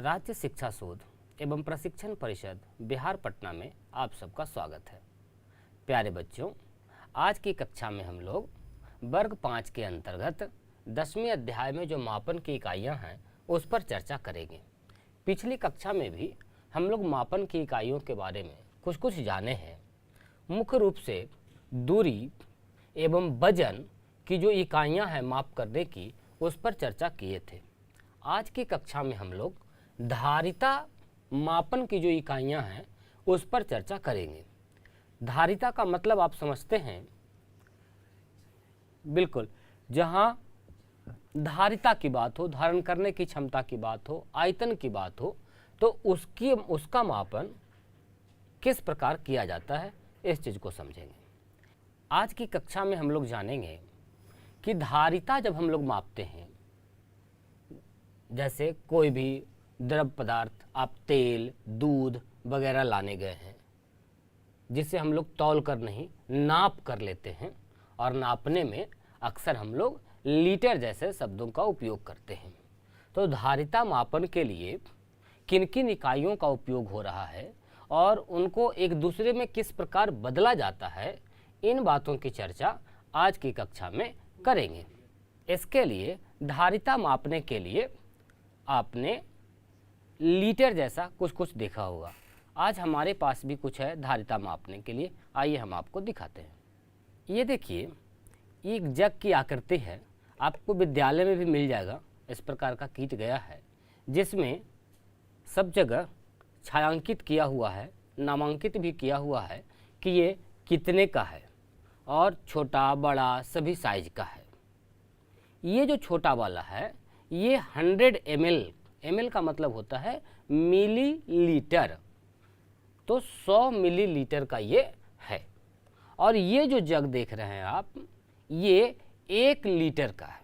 राज्य शिक्षा शोध एवं प्रशिक्षण परिषद बिहार पटना में आप सबका स्वागत है। प्यारे बच्चों, आज की कक्षा में हम लोग वर्ग 5 के अंतर्गत 10वीं अध्याय में जो मापन की इकाइयां हैं उस पर चर्चा करेंगे। पिछली कक्षा में भी हम लोग मापन की इकाइयों के बारे में कुछ जाने हैं। मुख्य रूप से दूरी एवं वजन की जो इकाइयां हैं माप करने की, उस पर चर्चा किए थे। आज की कक्षा में हम लोग धारिता मापन की जो इकाइयां हैं उस पर चर्चा करेंगे। धारिता का मतलब आप समझते हैं, बिल्कुल, जहां धारिता की बात हो, धारण करने की क्षमता की बात हो, आयतन की बात हो, तो उसका मापन किस प्रकार किया जाता है, इस चीज को समझेंगे। आज की कक्षा में हम लोग जानेंगे कि धारिता जब हम लोग मापते हैं, जैसे कोई भी द्रव पदार्थ, आप तेल, दूध वगैरह लाने गए हैं, जिसे हम लोग तौल कर नहीं नाप कर लेते हैं, और नापने में अक्सर हम लोग लीटर जैसे शब्दों का उपयोग करते हैं। तो धारिता मापन के लिए किन किन इकाइयों का उपयोग हो रहा है और उनको एक दूसरे में किस प्रकार बदला जाता है, इन बातों की चर्चा आज की कक्षा में करेंगे। इसके लिए धारिता मापने के लिए आपने लीटर जैसा कुछ देखा होगा। आज हमारे पास भी कुछ है धारिता मापने के लिए, आइए हम आपको दिखाते हैं। ये देखिए, एक जग की आकृति है, आपको विद्यालय में भी मिल जाएगा। इस प्रकार का किट गया है जिसमें सब जगह छायांकित किया हुआ है, नामांकित भी किया हुआ है कि ये कितने का है, और छोटा बड़ा सभी साइज का है। ये जो छोटा वाला है ये 100 ml का मतलब होता है मिलीलीटर, तो 100 मिलीलीटर का ये है। और ये जो जग देख रहे हैं आप, ये 1 लीटर का है।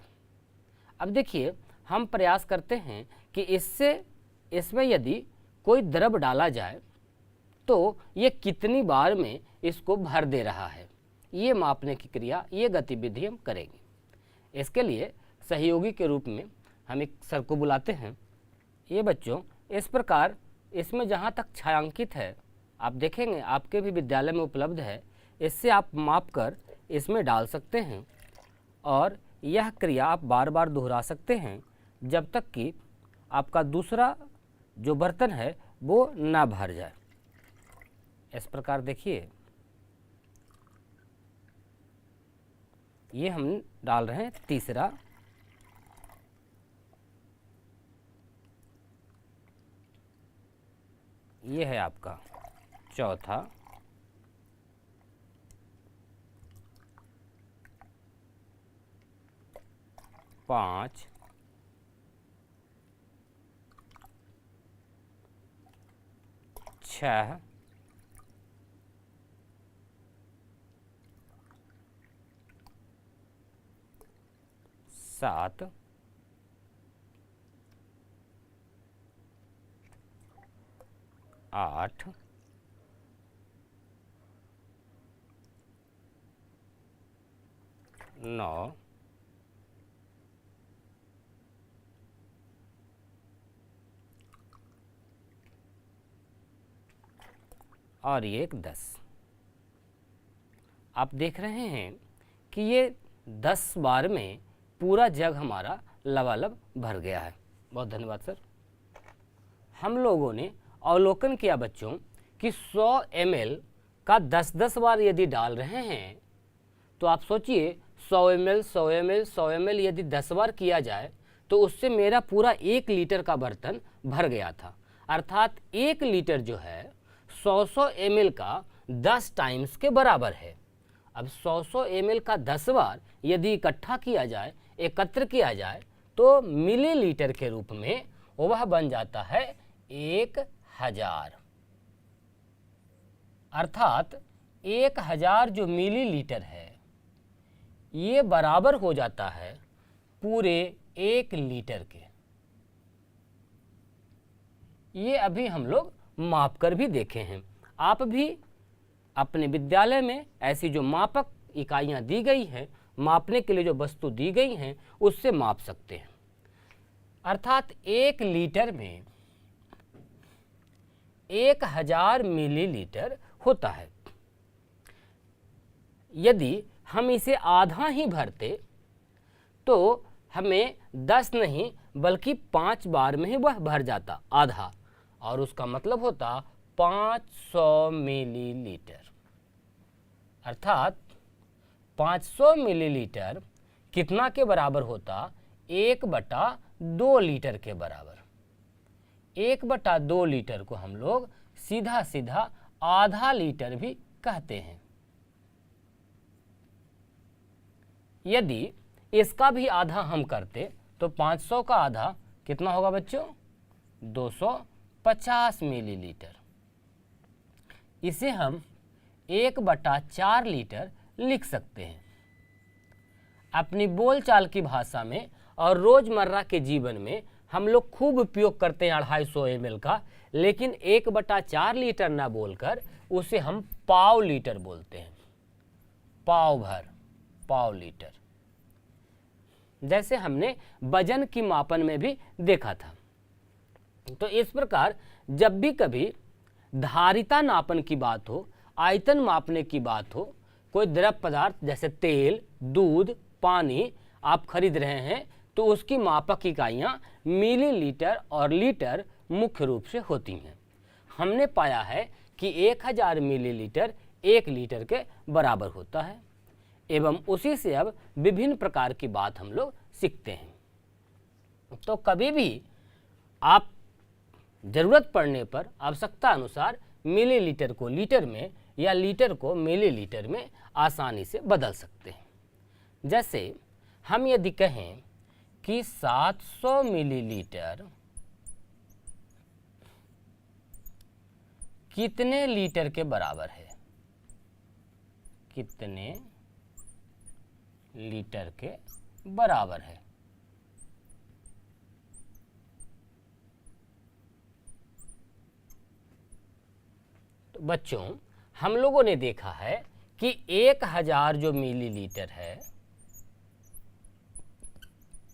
अब देखिए, हम प्रयास करते हैं कि इसमें यदि कोई द्रव डाला जाए तो ये कितनी बार में इसको भर दे रहा है, ये मापने की क्रिया, ये गतिविधि हम करेंगे। इसके लिए सहयोगी के रूप में हम एक सर को बुलाते हैं। ये बच्चों, इस प्रकार इसमें जहाँ तक छायांकित है, आप देखेंगे आपके भी विद्यालय में उपलब्ध है, इससे आप माप कर इसमें डाल सकते हैं, और यह क्रिया आप बार बार दोहरा सकते हैं जब तक कि आपका दूसरा जो बर्तन है वो ना भर जाए। इस प्रकार देखिए, ये हम डाल रहे हैं तीसरा, ये है आपका चौथा, पाँच, छः, सात, आठ, नौ, और ये एक 10। आप देख रहे हैं कि ये 10 बार में पूरा जग हमारा लबालब भर गया है। बहुत धन्यवाद सर। हम लोगों ने अवलोकन किया बच्चों कि 100 ml का 10-10 बार यदि डाल रहे हैं, तो आप सोचिए 100 ml 100 ml 100 ml यदि 10 बार किया जाए तो उससे मेरा पूरा 1 लीटर का बर्तन भर गया था। अर्थात 1 लीटर जो है 100 ml का 10 टाइम्स के बराबर है। अब 100 ml का 10 बार यदि इकट्ठा किया जाए, एकत्र किया जाए, तो मिलीलीटर के रूप में वह बन जाता है 1000। अर्थात 1000 जो मिलीलीटर है ये बराबर हो जाता है पूरे 1 लीटर के। ये अभी हम लोग माप कर भी देखे हैं। आप भी अपने विद्यालय में ऐसी जो मापक इकाइयां दी गई हैं, मापने के लिए जो वस्तु दी गई हैं, उससे माप सकते हैं। अर्थात 1 लीटर में 1000 मिलीलीटर होता है। यदि हम इसे आधा ही भरते तो हमें 10 नहीं बल्कि 5 बार में ही वह भर जाता, आधा, और उसका मतलब होता 500 मिलीलीटर। अर्थात 500 मिलीलीटर कितना के बराबर होता? 1/2 लीटर के बराबर। 1/2 लीटर को हम लोग सीधा सीधा आधा लीटर भी कहते हैं। यदि इसका भी आधा हम करते तो 500 का आधा कितना होगा बच्चों? 250 मिलीलीटर। इसे हम 1/4 लीटर लिख सकते हैं। अपनी बोलचाल की भाषा में और रोजमर्रा के जीवन में हम लोग खूब उपयोग करते हैं 250 ml का, लेकिन 1/4 लीटर ना बोलकर उसे हम पाव लीटर बोलते हैं। पाव भर, पाव लीटर। जैसे हमने वजन की मापन में भी देखा था। तो इस प्रकार जब भी कभी धारिता नापन की बात हो, आयतन मापने की बात हो, कोई द्रव पदार्थ जैसे तेल, दूध, पानी आप खरीद रहे हैं तो उसकी मापक इकाइयाँ मिलीलीटर और लीटर मुख्य रूप से होती हैं। हमने पाया है कि 1000 मिलीलीटर 1 लीटर के बराबर होता है, एवं उसी से अब विभिन्न प्रकार की बात हम लोग सीखते हैं। तो कभी भी आप जरूरत पड़ने पर आवश्यकता अनुसार मिलीलीटर को लीटर में या लीटर को मिलीलीटर में आसानी से बदल सकते हैं। जैसे हम यदि कहें कि 700 मिलीलीटर कितने लीटर के बराबर है? कितने लीटर के बराबर है? तो बच्चों, हम लोगों ने देखा है कि 1000 जो मिलीलीटर है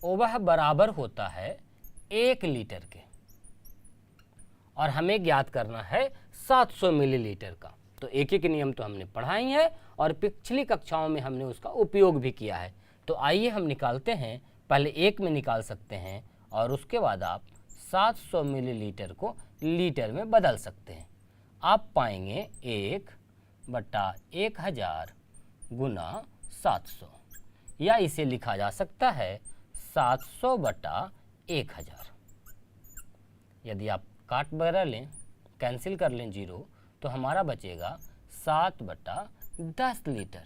वह बराबर होता है 1 लीटर के, और हमें ज्ञात करना है 700 मिलीलीटर का। तो एक एक नियम तो हमने पढ़ा ही है और पिछली कक्षाओं में हमने उसका उपयोग भी किया है। तो आइए हम निकालते हैं। पहले 1 में निकाल सकते हैं और उसके बाद आप 700 मिलीलीटर को लीटर में बदल सकते हैं। आप पाएंगे 1/1000 गुना 700, या इसे लिखा जा सकता है 700/1000। यदि आप काट वगैरह लें, कैंसिल कर लें 0, तो हमारा बचेगा 7/10 लीटर।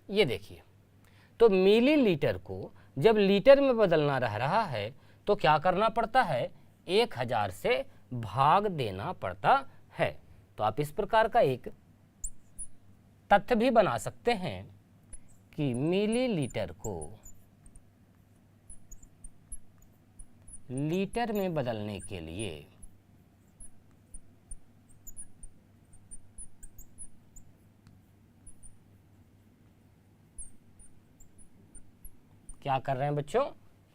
ये देखिए, तो मिलीलीटर को जब लीटर में बदलना रह रहा है तो क्या करना पड़ता है? 1000 से भाग देना पड़ता है। तो आप इस प्रकार का एक तथ्य भी बना सकते हैं कि मिलीलीटर को लीटर में बदलने के लिए क्या कर रहे हैं बच्चों?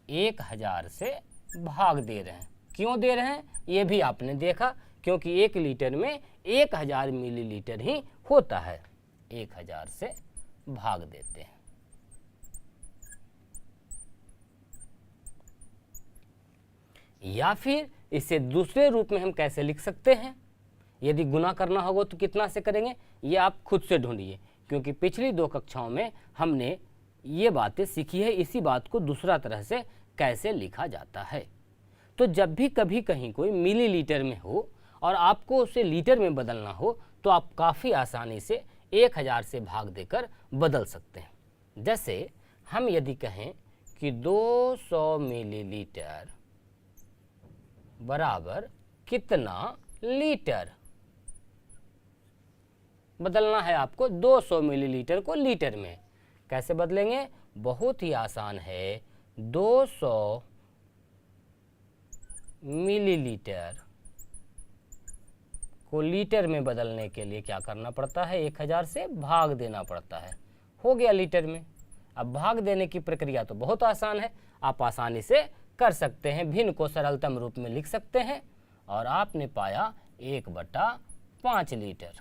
1000 से भाग दे रहे हैं। क्यों दे रहे हैं ये भी आपने देखा, क्योंकि 1 लीटर में 1000 मिलीलीटर ही होता है। 1000 से भाग देते हैं। या फिर इसे दूसरे रूप में हम कैसे लिख सकते हैं? यदि गुना करना होगा तो कितना से करेंगे ये आप खुद से ढूंढिए, क्योंकि पिछली 2 कक्षाओं में हमने ये बातें सीखी है। इसी बात को दूसरा तरह से कैसे लिखा जाता है। तो जब भी कभी कहीं कोई मिलीलीटर में हो और आपको उसे लीटर में बदलना हो तो आप काफ़ी आसानी से 1000 से भाग देकर बदल सकते हैं। जैसे हम यदि कहें कि 200 मिलीलीटर बराबर कितना लीटर, बदलना है आपको 200 मिलीलीटर को लीटर में। कैसे बदलेंगे? बहुत ही आसान है। 200 मिलीलीटर को लीटर में बदलने के लिए क्या करना पड़ता है? 1000 से भाग देना पड़ता है। हो गया लीटर में। अब भाग देने की प्रक्रिया तो बहुत आसान है, आप आसानी से कर सकते हैं। भिन्न को सरलतम रूप में लिख सकते हैं और आपने पाया 1/5 लीटर।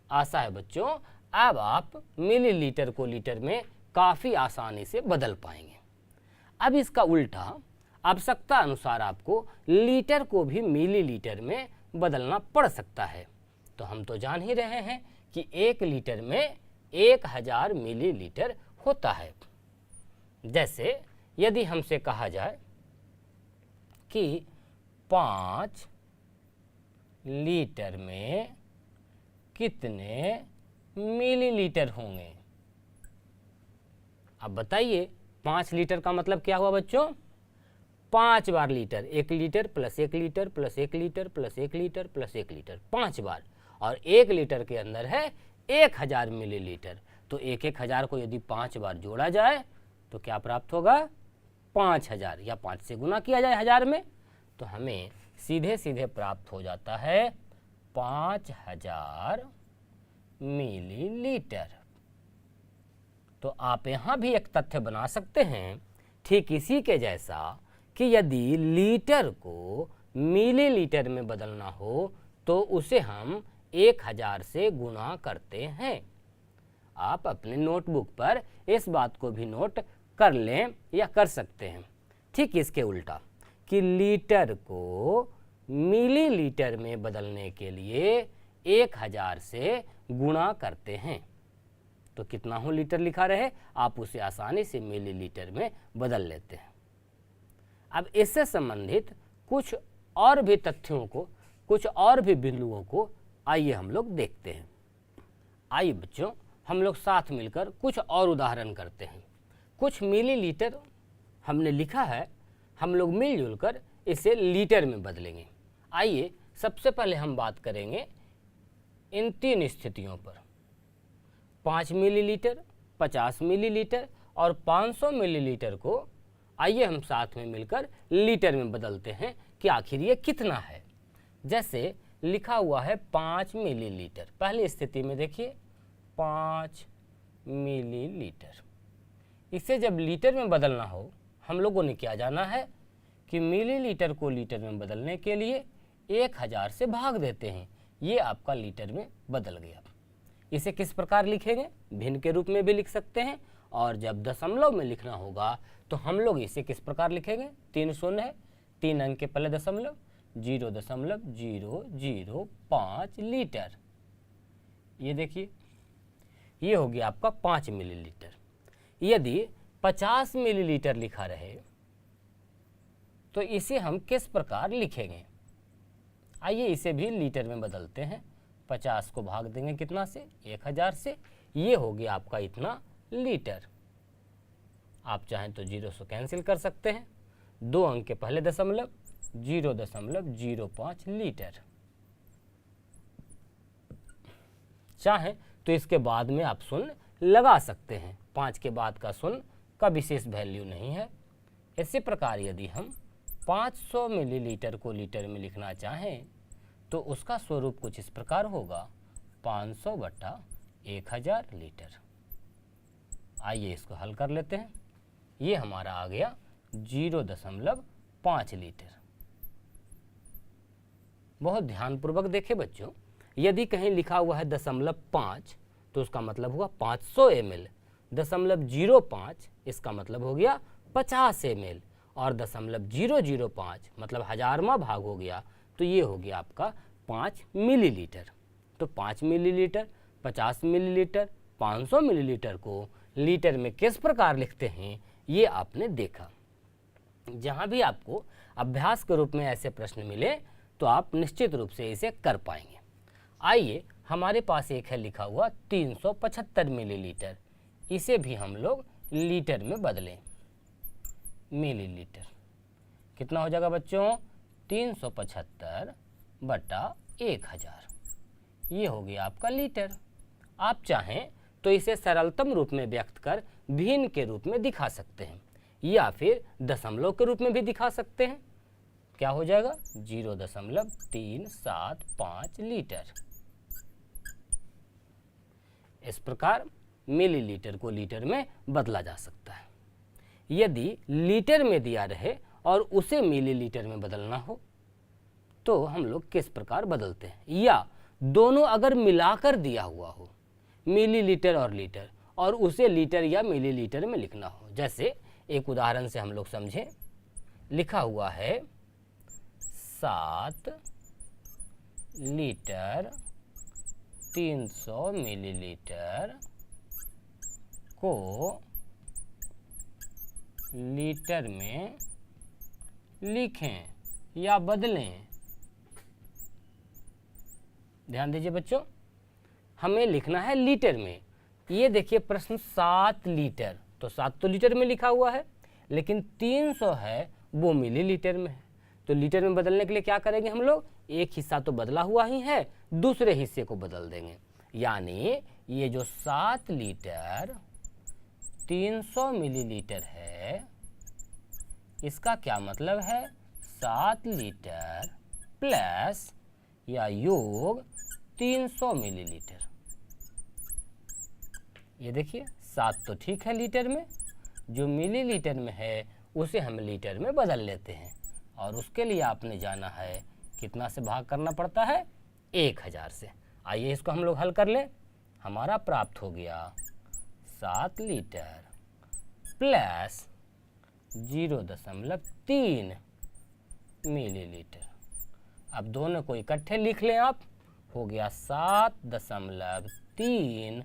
आशा है बच्चों अब आप मिलीलीटर को लीटर में काफ़ी आसानी से बदल पाएंगे। अब इसका उल्टा आवश्यकता अनुसार आपको लीटर को भी मिलीलीटर में बदलना पड़ सकता है। तो हम तो जान ही रहे हैं कि 1 लीटर में 1000 मिलीलीटर होता है। जैसे यदि हमसे कहा जाए कि 5 लीटर में कितने मिलीलीटर होंगे, अब बताइए 5 लीटर का मतलब क्या हुआ बच्चों? 5 bar litre, 1 litre plus 1 litre plus 1 litre plus 1 litre plus 1 litre, 5 बार। और 1 लीटर के अंदर है 1000 मिलीलीटर। तो 1,1000 को यदि 5 बार जोड़ा जाए तो क्या प्राप्त होगा? 5000, या 5 से गुना किया जाए 1000 में तो हमें सीधे सीधे प्राप्त हो जाता है 5000 मिलीलीटर। तो आप यहाँ भी एक तथ्य बना सकते हैं ठीक इसी के जैसा कि यदि लीटर को मिलीलीटर में बदलना हो तो उसे हम 1000 से गुणा करते हैं। आप अपने नोटबुक पर इस बात को भी नोट कर लें या कर सकते हैं। ठीक इसके उल्टा कि लीटर को मिलीलीटर में बदलने के लिए 1000 से गुणा करते हैं। तो कितना हो लीटर लिखा रहे आप उसे आसानी से मिलीलीटर में बदल लेते हैं। अब इससे संबंधित कुछ और भी तथ्यों को, कुछ और भी बिंदुओं को आइए हम लोग देखते हैं। आइए बच्चों हम लोग साथ मिलकर कुछ और उदाहरण करते हैं। कुछ मिलीलीटर हमने लिखा है, हम लोग मिलजुल कर इसे लीटर में बदलेंगे। आइए सबसे पहले हम बात करेंगे इन 3 स्थितियों पर, 5 मिलीलीटर, 50 मिलीलीटर और 500 मिलीलीटर को आइए हम साथ में मिलकर लीटर में बदलते हैं कि आखिर ये कितना है। जैसे लिखा हुआ है 5 मिलीलीटर, पहली स्थिति में देखिए 5 मिलीलीटर। इसे जब लीटर में बदलना हो हम लोगों ने क्या जाना है कि मिलीलीटर को लीटर में बदलने के लिए 1000 से भाग देते हैं, ये आपका लीटर में बदल गया। इसे किस प्रकार लिखेंगे? भिन्न के रूप में भी लिख सकते हैं, और जब दशमलव में लिखना होगा तो हम लोग इसे किस प्रकार लिखेंगे? 3 शून्य है, 3 अंक के पहले दशमलव, 0.005 लीटर। ये देखिए ये हो गया आपका 5 मिलीलीटर। यदि 50 मिलीलीटर लिखा रहे तो इसे हम किस प्रकार लिखेंगे? आइए इसे भी लीटर में बदलते हैं। 50 को भाग देंगे कितना से? 1000 से। ये हो गया आपका इतना लीटर। आप चाहें तो 0 से कैंसिल कर सकते हैं, 2 अंक के पहले दशमलव, 0.05 लीटर। चाहें तो इसके बाद में आप शून्य लगा सकते हैं, 5 के बाद का शून्य का विशेष वैल्यू नहीं है। इसी प्रकार यदि हम 500 मिलीलीटर को लीटर में लिखना चाहें तो उसका स्वरूप कुछ इस प्रकार होगा, 500/1000 लीटर। आइए इसको हल कर लेते हैं। ये हमारा आ गया 0.5 लीटर। बहुत ध्यानपूर्वक देखें बच्चों, यदि कहीं लिखा हुआ है 0.5 तो उसका मतलब हुआ 500 ml, 0.05 इसका मतलब हो गया 50 ml, और 0.005 मतलब 1000वां भाग हो गया तो ये हो गया आपका 5 मिलीलीटर। तो 5 मिलीलीटर, 50 मिलीलीटर, 500 मिलीलीटर को लीटर में किस प्रकार लिखते हैं ये आपने देखा। जहाँ भी आपको अभ्यास के रूप में ऐसे प्रश्न मिले तो आप निश्चित रूप से इसे कर पाएंगे। आइए हमारे पास एक है लिखा हुआ 375 मिलीलीटर, इसे भी हम लोग लीटर में बदलें। मिलीलीटर कितना हो जाएगा बच्चों? 375/1000, ये हो गया आपका लीटर। आप चाहें तो इसे सरलतम रूप में व्यक्त कर भिन्न के रूप में दिखा सकते हैं, या फिर दशमलव के रूप में भी दिखा सकते हैं। क्या हो जाएगा? 0.375 लीटर। इस प्रकार मिलीलीटर को लीटर में बदला जा सकता है। यदि लीटर में दिया रहे और उसे मिलीलीटर में बदलना हो तो हम लोग किस प्रकार बदलते हैं, या दोनों अगर मिलाकर दिया हुआ हो, मिलीलीटर और लीटर, और उसे लीटर या मिलीलीटर में लिखना हो। जैसे एक उदाहरण से हम लोग समझें, लिखा हुआ है 7 लीटर 300 मिलीलीटर को लीटर में लिखें या बदलें। ध्यान दीजिए बच्चों, हमें लिखना है लीटर में। ये देखिए प्रश्न 7 लीटर, तो 7 तो लीटर में लिखा हुआ है, लेकिन 300 है वो मिलीलीटर में है। तो लीटर में बदलने के लिए क्या करेंगे हम लोग, एक हिस्सा तो बदला हुआ ही है, दूसरे हिस्से को बदल देंगे। यानी ये जो 7 लीटर 300 मिलीलीटर है, इसका क्या मतलब है, 7 लीटर प्लस या योग 300 मिलीलीटर। ये देखिए 7 तो ठीक है लीटर में, जो मिलीलीटर में है उसे हम लीटर में बदल लेते हैं, और उसके लिए आपने जाना है कितना से भाग करना पड़ता है, 1000 से। आइए इसको हम लोग हल कर लें। हमारा प्राप्त हो गया 7 लीटर प्लस 0.3 मिलीलीटर। अब दोनों को इकट्ठे लिख लें आप, हो गया 7.3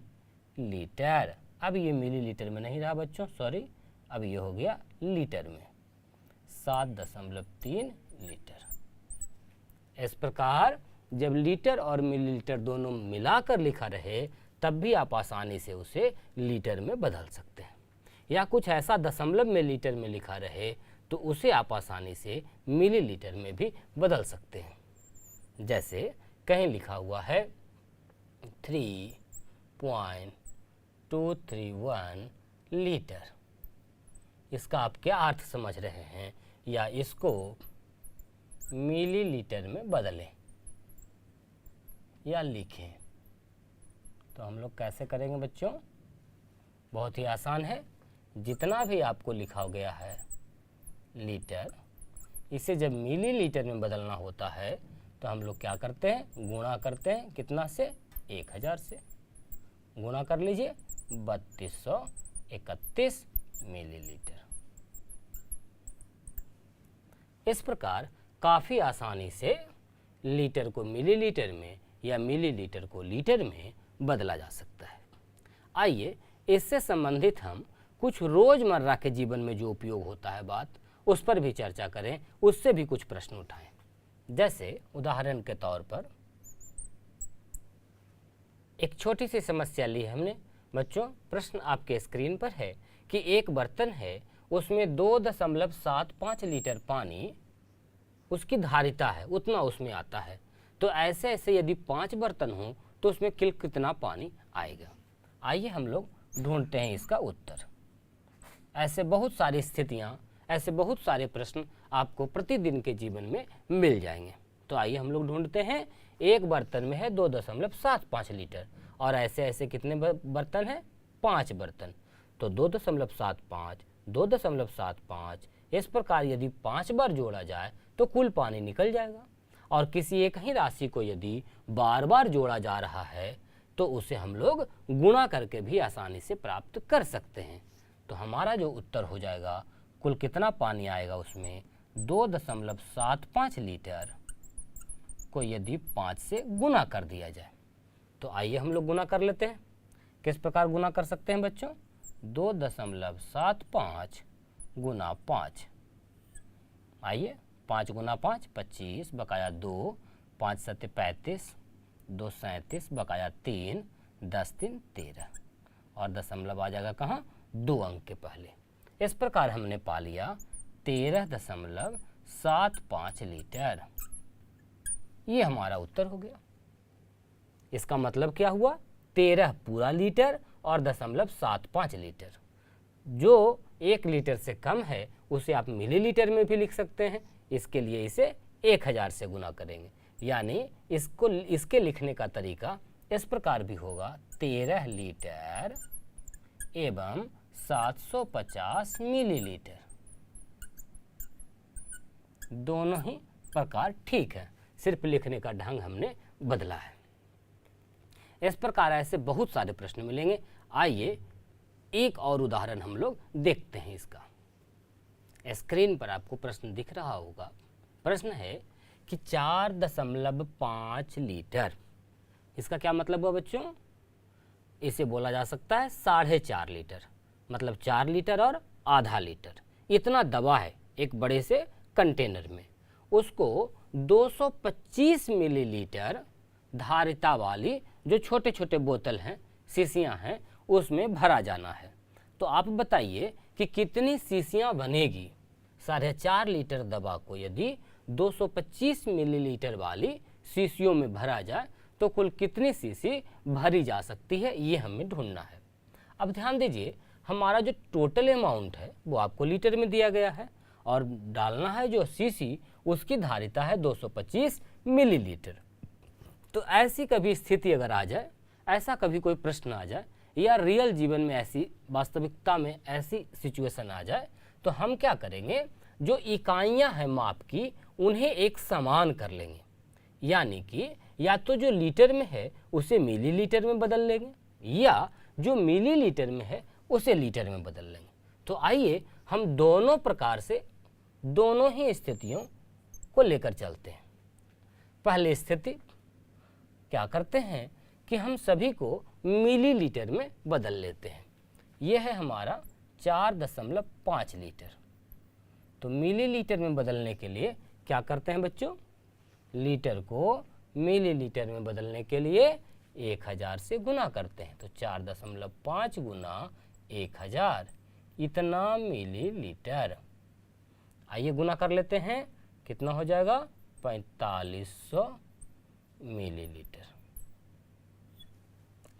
लीटर। अब ये मिलीलीटर में नहीं रहा बच्चों, सॉरी, अब ये हो गया लीटर में, 7.3 लीटर। इस प्रकार जब लीटर और मिलीलीटर दोनों मिलाकर लिखा रहे, तब भी आप आसानी से उसे लीटर में बदल सकते हैं, या कुछ ऐसा दशमलव में लीटर में लिखा रहे तो उसे आप आसानी से मिलीलीटर में भी बदल सकते हैं। जैसे कहीं लिखा हुआ है 3.231 लीटर, इसका आप क्या अर्थ समझ रहे हैं, या इसको मिलीलीटर में बदलें या लिखें। तो हम लोग कैसे करेंगे बच्चों, बहुत ही आसान है। जितना भी आपको लिखा गया है लीटर, इसे जब मिलीलीटर में बदलना होता है तो हम लोग क्या करते हैं, गुणा करते हैं, कितना से, 1000 से। गुणा कर लीजिए, 3231 मिलीलीटर। इस प्रकार काफ़ी आसानी से लीटर को मिलीलीटर में या मिलीलीटर को लीटर में बदला जा सकता है। आइए इससे संबंधित हम कुछ रोज़मर्रा के जीवन में जो उपयोग होता है बात, उस पर भी चर्चा करें, उससे भी कुछ प्रश्न उठाएं। जैसे उदाहरण के तौर पर एक छोटी सी समस्या ली हमने बच्चों। प्रश्न आपके स्क्रीन पर है कि एक बर्तन है, उसमें 2.75 लीटर पानी उसकी धारिता है, उतना उसमें आता है। तो ऐसे ऐसे यदि 5 बर्तन हों तो उसमें कितना पानी आएगा। आइए हम लोग ढूंढते हैं इसका उत्तर। ऐसे बहुत सारी स्थितियाँ, ऐसे बहुत सारे प्रश्न आपको प्रतिदिन के जीवन में मिल जाएंगे। तो आइए हम लोग ढूंढते हैं। एक बर्तन में है 2.75 लीटर, और ऐसे ऐसे कितने बर्तन हैं, 5 बर्तन। तो 2.75, 2.75, इस प्रकार यदि 5 बार जोड़ा जाए तो कुल पानी निकल जाएगा। और किसी एक ही राशि को यदि बार बार जोड़ा जा रहा है तो उसे हम लोग गुणा करके भी आसानी से प्राप्त कर सकते हैं। तो हमारा जो उत्तर हो जाएगा, कुल कितना पानी आएगा उसमें, 2.75 लीटर को यदि 5 से गुना कर दिया जाए। तो आइए हम लोग गुना कर लेते हैं। किस प्रकार गुना कर सकते हैं बच्चों, 2.75 गुना 5। आइए 5 गुना 5 25 बकाया 2, 5 7 35, 2 37 बकाया 3, 10 3 13, और दशमलव आ जाएगा कहाँ, 2 अंक के पहले। इस प्रकार हमने पा लिया 13.75 लीटर। ये हमारा उत्तर हो गया। इसका मतलब क्या हुआ, 13 पूरा लीटर और 0.75 लीटर। जो 1 लीटर से कम है उसे आप मिलीलीटर में भी लिख सकते हैं। इसके लिए इसे 1000 से गुना करेंगे, यानी इसके लिखने का तरीका इस प्रकार भी होगा, 13 लीटर एवं 750 मिलीलीटर। दोनों ही प्रकार ठीक है। सिर्फ लिखने का ढंग हमने बदला है। इस प्रकार ऐसे बहुत सारे प्रश्न मिलेंगे। आइए एक और उदाहरण हम लोग देखते हैं इसका। स्क्रीन पर आपको प्रश्न दिख रहा होगा। प्रश्न है कि 4.5 लीटर, इसका क्या मतलब हुआ बच्चों? इसे बोला जा सकता है 4.5 लीटर, मतलब 4 लीटर और आधा लीटर इतना दवा है एक बड़े से कंटेनर में। उसको 225 मिलीलीटर धारिता वाली जो छोटे छोटे बोतल हैं, शीशियाँ हैं, उसमें भरा जाना है। तो आप बताइए कि कितनी शीशियाँ बनेगी? 4.5 लीटर दवा को यदि 225 मिलीलीटर वाली शीशियों में भरा जाए तो कुल कितनी शीशी भरी जा सकती है, ये हमें ढूंढना है। अब ध्यान दीजिए, हमारा जो टोटल अमाउंट है वो आपको लीटर में दिया गया है और डालना है जो शीशी, उसकी धारिता है 225 मिलीलीटर। तो ऐसी कभी स्थिति अगर आ जाए, ऐसा कभी कोई प्रश्न आ जाए या रियल जीवन में ऐसी वास्तविकता में ऐसी सिचुएशन आ जाए, तो हम क्या करेंगे, जो इकाइयां हैं माप की उन्हें एक समान कर लेंगे। यानी कि या तो जो लीटर में है उसे मिलीलीटर में बदल लेंगे या जो मिलीलीटर में है उसे लीटर में बदल लेंगे। तो आइए हम दोनों प्रकार से दोनों ही स्थितियों को लेकर चलते हैं। पहली स्थिति क्या करते हैं कि हम सभी को मिलीलीटर में बदल लेते हैं। यह है हमारा 4.5 लीटर। तो मिलीलीटर में बदलने के लिए क्या करते हैं बच्चों? लीटर को मिलीलीटर में बदलने के लिए 1000 से गुना करते हैं। तो 4.5 गुना 1000 इतना मिलीलीटर। आइए गुना कर लेते हैं, कितना हो जाएगा? 4500 मिलीलीटर।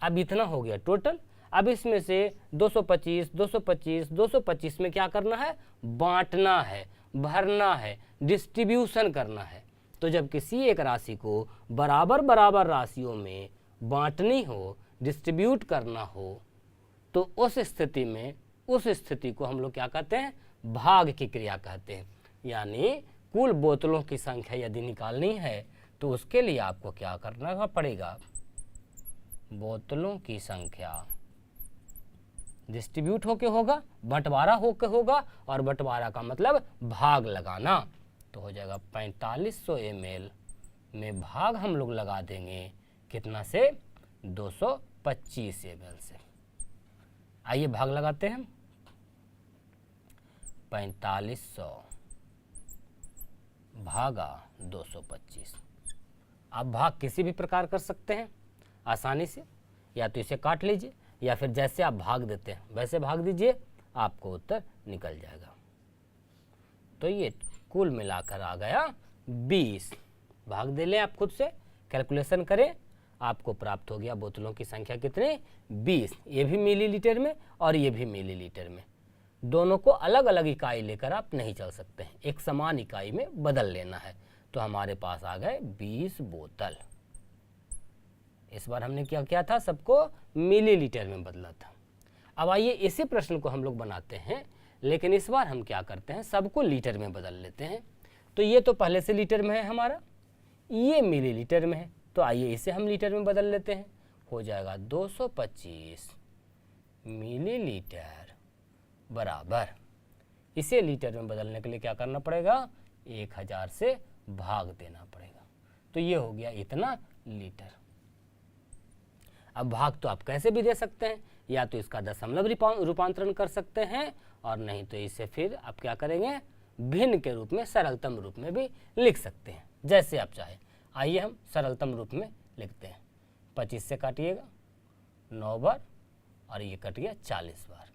अब इतना हो गया टोटल। अब इसमें से 225 में क्या करना है? बांटना है, भरना है, डिस्ट्रीब्यूशन करना है। तो जब किसी एक राशि को बराबर बराबर राशियों में बांटनी हो, डिस्ट्रीब्यूट करना हो, तो उस स्थिति में उस स्थिति को हम लोग क्या कहते हैं? भाग की क्रिया कहते हैं। यानी कुल बोतलों की संख्या यदि निकालनी है तो उसके लिए आपको क्या करना पड़ेगा? बोतलों की संख्या डिस्ट्रीब्यूट होके होगा, बंटवारा होके होगा, और बंटवारा का मतलब भाग लगाना। तो हो जाएगा 4500 ml में भाग हम लोग लगा देंगे कितना से? 225 ml से। आइए भाग लगाते हैं। 4500 भागा 225। आप भाग किसी भी प्रकार कर सकते हैं आसानी से, या तो इसे काट लीजिए या फिर जैसे आप भाग देते हैं वैसे भाग दीजिए, आपको उत्तर निकल जाएगा। तो ये कुल मिलाकर आ गया 20। भाग दे लें आप खुद से, कैलकुलेशन करें, आपको प्राप्त हो गया बोतलों की संख्या कितनी? 20। ये भी मिलीलीटर में और ये भी मिलीलीटर में। दोनों को अलग अलग इकाई लेकर आप नहीं चल सकते हैं, एक समान इकाई में बदल लेना है। तो हमारे पास आ गए 20 बोतल। इस बार हमने क्या किया था? सबको मिलीलीटर में बदला था। अब आइए इसी प्रश्न को हम लोग बनाते हैं, लेकिन इस बार हम क्या करते हैं? सबको लीटर में बदल लेते हैं। तो ये तो पहले से लीटर में है हमारा, ये मिलीलीटर में है, तो आइए इसे हम लीटर में बदल लेते हैं। हो जाएगा 225 मिलीलीटर बराबर, इसे लीटर में बदलने के लिए क्या करना पड़ेगा? 1000 से भाग देना पड़ेगा। तो ये हो गया इतना लीटर। अब भाग तो आप कैसे भी दे सकते हैं, या तो इसका दशमलव रूपांतरण कर सकते हैं, और नहीं तो इसे फिर आप क्या करेंगे? भिन्न के रूप में, सरलतम रूप में भी लिख सकते हैं, जैसे आप चाहें। आइए हम सरलतम रूप में लिखते हैं। 25 से काटिएगा 9 बार, और ये कट गया 40 बार,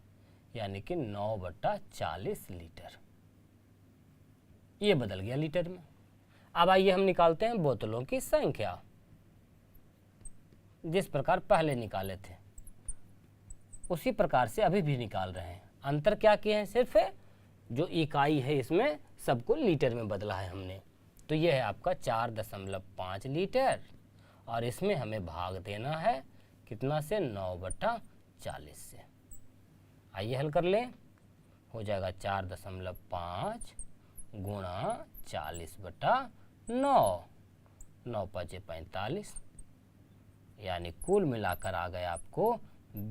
यानी कि 9/40 लीटर। ये बदल गया लीटर में। अब आइए हम निकालते हैं बोतलों की संख्या, जिस प्रकार पहले निकाले थे उसी प्रकार से अभी भी निकाल रहे हैं। अंतर क्या किए हैं? सिर्फ जो इकाई है इसमें सबको लीटर में बदला है हमने। तो यह है आपका 4.5 लीटर, और इसमें हमें भाग देना है कितना से? 9/40 से। आइए हल कर लें। हो जाएगा 4.5 गुणा 40/9, 9 5 45, यानी कुल मिलाकर आ गया आपको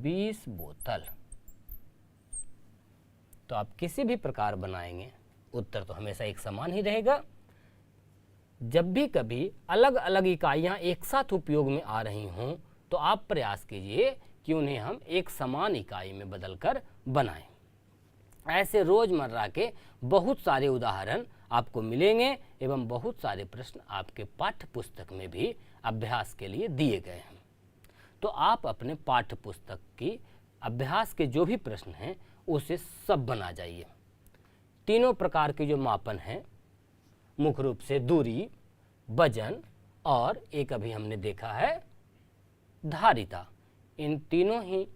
20 बोतल। तो आप किसी भी प्रकार बनाएंगे उत्तर तो हमेशा एक समान ही रहेगा। जब भी कभी अलग अलग इकाइयां एक साथ उपयोग में आ रही हों तो आप प्रयास कीजिए कि उन्हें हम एक समान इकाई में बदलकर बनाएं। ऐसे रोजमर्रा के बहुत सारे उदाहरण आपको मिलेंगे एवं बहुत सारे प्रश्न आपके पाठ्य पुस्तक में भी अभ्यास के लिए दिए गए हैं। तो आप अपने पाठ्य पुस्तक की अभ्यास के जो भी प्रश्न हैं उसे सब बना जाइए। तीनों प्रकार के जो मापन हैं, मुख्य रूप से दूरी, वजन और एक अभी हमने देखा है धारिता, इन तीनों ही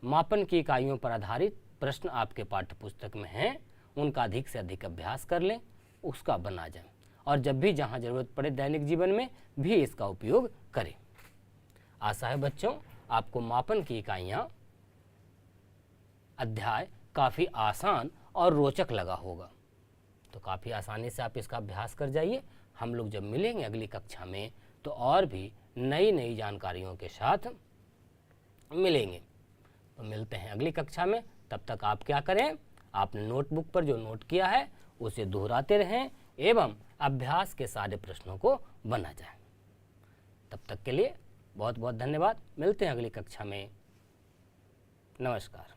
मापन की इकाइयों पर आधारित प्रश्न आपके पाठ्य पुस्तक में हैं। उनका अधिक से अधिक अभ्यास कर लें, उसका बना जाए और जब भी जहां जरूरत पड़े दैनिक जीवन में भी इसका उपयोग करें। आशा है बच्चों आपको मापन की इकाइयां अध्याय काफ़ी आसान और रोचक लगा होगा। तो काफ़ी आसानी से आप इसका अभ्यास कर जाइए। हम लोग जब मिलेंगे अगली कक्षा में तो और भी नई नई जानकारियों के साथ मिलेंगे। तो मिलते हैं अगली कक्षा में। तब तक आप क्या करें, आपने नोटबुक पर जो नोट किया है उसे दोहराते रहें एवं अभ्यास के सारे प्रश्नों को बना जाए। तब तक के लिए बहुत बहुत धन्यवाद। मिलते हैं अगली कक्षा में। नमस्कार।